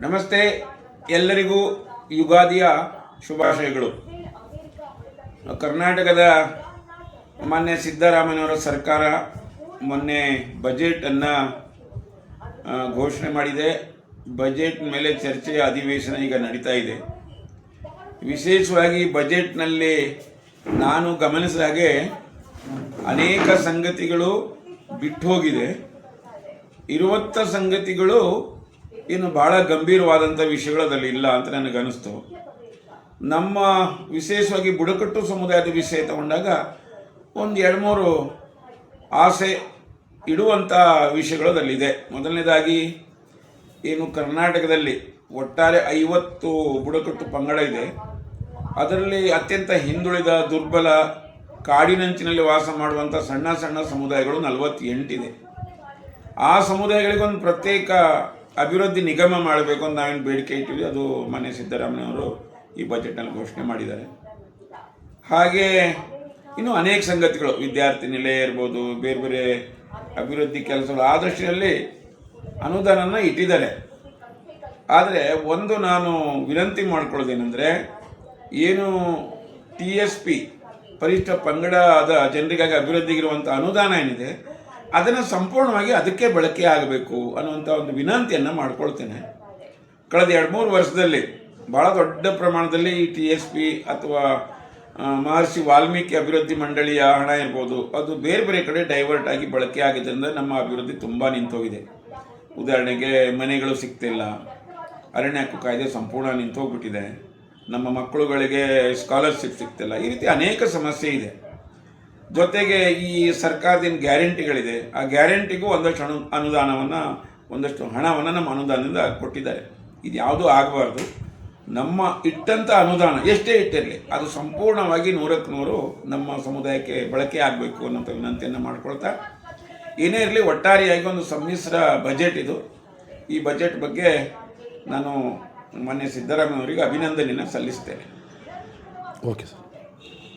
ನಮಸ್ತೆ, ಎಲ್ಲರಿಗೂ ಯುಗಾದಿಯ ಶುಭಾಶಯಗಳು. ಕರ್ನಾಟಕದ ಮಾನ್ಯ ಸಿದ್ದರಾಮಯ್ಯನವರ ಸರ್ಕಾರ ಮೊನ್ನೆ ಬಜೆಟನ್ನು ಘೋಷಣೆ ಮಾಡಿದೆ. ಬಜೆಟ್ ಮೇಲೆ ಚರ್ಚೆಯ ಅಧಿವೇಶನ ಈಗ ನಡೀತಾ ಇದೆ. ವಿಶೇಷವಾಗಿ ಬಜೆಟ್ನಲ್ಲಿ ನಾನು ಗಮನಿಸಿದ ಹಾಗೆ ಅನೇಕ ಸಂಗತಿಗಳು ಬಿಟ್ಟು ಹೋಗಿದೆ. ಇರುವಂಥ ಸಂಗತಿಗಳು ಇನ್ನು ಭಾಳ ಗಂಭೀರವಾದಂಥ ವಿಷಯಗಳು ಅದರಲ್ಲಿ ಇಲ್ಲ ಅಂತ ನನಗನ್ನಿಸ್ತು. ನಮ್ಮ ವಿಶೇಷವಾಗಿ ಬುಡಕಟ್ಟು ಸಮುದಾಯದ ವಿಷಯ ತಗೊಂಡಾಗ ಒಂದು 2-3 ಆಸೆ ಇಡುವಂಥ ವಿಷಯಗಳು ಅದರಲ್ಲಿದೆ. ಮೊದಲನೇದಾಗಿ ಏನು ಕರ್ನಾಟಕದಲ್ಲಿ ಒಟ್ಟಾರೆ 50 ಬುಡಕಟ್ಟು ಪಂಗಡ ಇದೆ. ಅದರಲ್ಲಿ ಅತ್ಯಂತ ಹಿಂದುಳಿದ, ದುರ್ಬಲ, ಕಾಡಿನಂಚಿನಲ್ಲಿ ವಾಸ ಮಾಡುವಂಥ ಸಣ್ಣ ಸಣ್ಣ ಸಮುದಾಯಗಳು 48 ಇದೆ. ಆ ಸಮುದಾಯಗಳಿಗೊಂದು ಪ್ರತ್ಯೇಕ ಅಭಿವೃದ್ಧಿ ನಿಗಮ ಮಾಡಬೇಕು ಅಂತ ನಾವೇನು ಬೇಡಿಕೆ ಇಟ್ಟಿವಿ. ಅದು ಮಾನ್ಯ ಸಿದ್ದರಾಮಯ್ಯವರು ಈ ಬಜೆಟ್ನಲ್ಲಿ ಘೋಷಣೆ ಮಾಡಿದ್ದಾರೆ. ಹಾಗೆ ಇನ್ನೂ ಅನೇಕ ಸಂಗತಿಗಳು, ವಿದ್ಯಾರ್ಥಿ ನಿಲಯ ಇರ್ಬೋದು, ಬೇರೆ ಬೇರೆ ಅಭಿವೃದ್ಧಿ ಕೆಲಸಗಳು ಆ ದೃಷ್ಟಿಯಲ್ಲಿ ಅನುದಾನನ ಇಟ್ಟಿದ್ದಾರೆ. ಆದರೆ ಒಂದು ನಾನು ವಿನಂತಿ ಮಾಡ್ಕೊಳ್ಳೋದೇನೆಂದರೆ, ಏನು TSP ಪರಿಷ್ಠ ಪಂಗಡದ ಜನರಿಗಾಗಿ ಅಭಿವೃದ್ಧಿಗಿರುವಂಥ ಅನುದಾನ ಏನಿದೆ ಅದನ್ನು ಸಂಪೂರ್ಣವಾಗಿ ಅದಕ್ಕೆ ಬಳಕೆ ಆಗಬೇಕು ಅನ್ನುವಂಥ ಒಂದು ವಿನಂತಿಯನ್ನು ಮಾಡ್ಕೊಳ್ತೇನೆ. ಕಳೆದ 2-3 ವರ್ಷದಲ್ಲಿ ಭಾಳ ದೊಡ್ಡ ಪ್ರಮಾಣದಲ್ಲಿ ಈ TSP ಅಥವಾ ಮಹರ್ಷಿ ವಾಲ್ಮೀಕಿ ಅಭಿವೃದ್ಧಿ ಮಂಡಳಿಯ ಹಣ ಇರ್ಬೋದು, ಅದು ಬೇರೆ ಬೇರೆ ಕಡೆ ಡೈವರ್ಟ್ ಆಗಿ ಬಳಕೆ ಆಗಿದ್ದರಿಂದ ನಮ್ಮ ಅಭಿವೃದ್ಧಿ ತುಂಬ ನಿಂತೋಗಿದೆ. ಉದಾಹರಣೆಗೆ ಮನೆಗಳು ಸಿಗ್ತಿಲ್ಲ, ಅರಣ್ಯ ಹಕ್ಕು ಕಾಯ್ದೆ ಸಂಪೂರ್ಣ ನಿಂತೋಗ್ಬಿಟ್ಟಿದೆ, ನಮ್ಮ ಮಕ್ಕಳುಗಳಿಗೆ ಸ್ಕಾಲರ್ಶಿಪ್ ಸಿಗ್ತಿಲ್ಲ. ಈ ರೀತಿ ಅನೇಕ ಸಮಸ್ಯೆ ಇದೆ. ಜೊತೆಗೆ ಈ ಸರ್ಕಾರದಿಂದ ಗ್ಯಾರಂಟಿಗಳಿದೆ, ಆ ಗ್ಯಾರಂಟಿಗೂ ಒಂದಷ್ಟು ಅನುದಾನವನ್ನು, ಒಂದಷ್ಟು ಹಣವನ್ನು ನಮ್ಮ ಅನುದಾನದಿಂದ ಕೊಟ್ಟಿದ್ದಾರೆ. ಇದು ಯಾವುದೂ ಆಗಬಾರ್ದು. ನಮ್ಮ ಇಟ್ಟಂಥ ಅನುದಾನ ಎಷ್ಟೇ ಇಟ್ಟಿರಲಿ ಅದು ಸಂಪೂರ್ಣವಾಗಿ 100ಕ್ಕೆ 100 ನಮ್ಮ ಸಮುದಾಯಕ್ಕೆ ಬಳಕೆ ಆಗಬೇಕು ಅನ್ನೋಂಥ ವಿನಂತಿಯನ್ನು ಮಾಡ್ಕೊಳ್ತಾ, ಏನೇ ಇರಲಿ ಒಟ್ಟಾರೆಯಾಗಿ ಒಂದು ಸಮ್ಮಿಶ್ರ ಬಜೆಟ್ ಇದು. ಈ ಬಜೆಟ್ ಬಗ್ಗೆ ನಾನು ಮಾನ್ಯ ಸಿದ್ದರಾಮಯ್ಯ ಅವರಿಗೆ ಅಭಿನಂದನೆಯನ್ನು ಸಲ್ಲಿಸ್ತೇನೆ. Okay sir.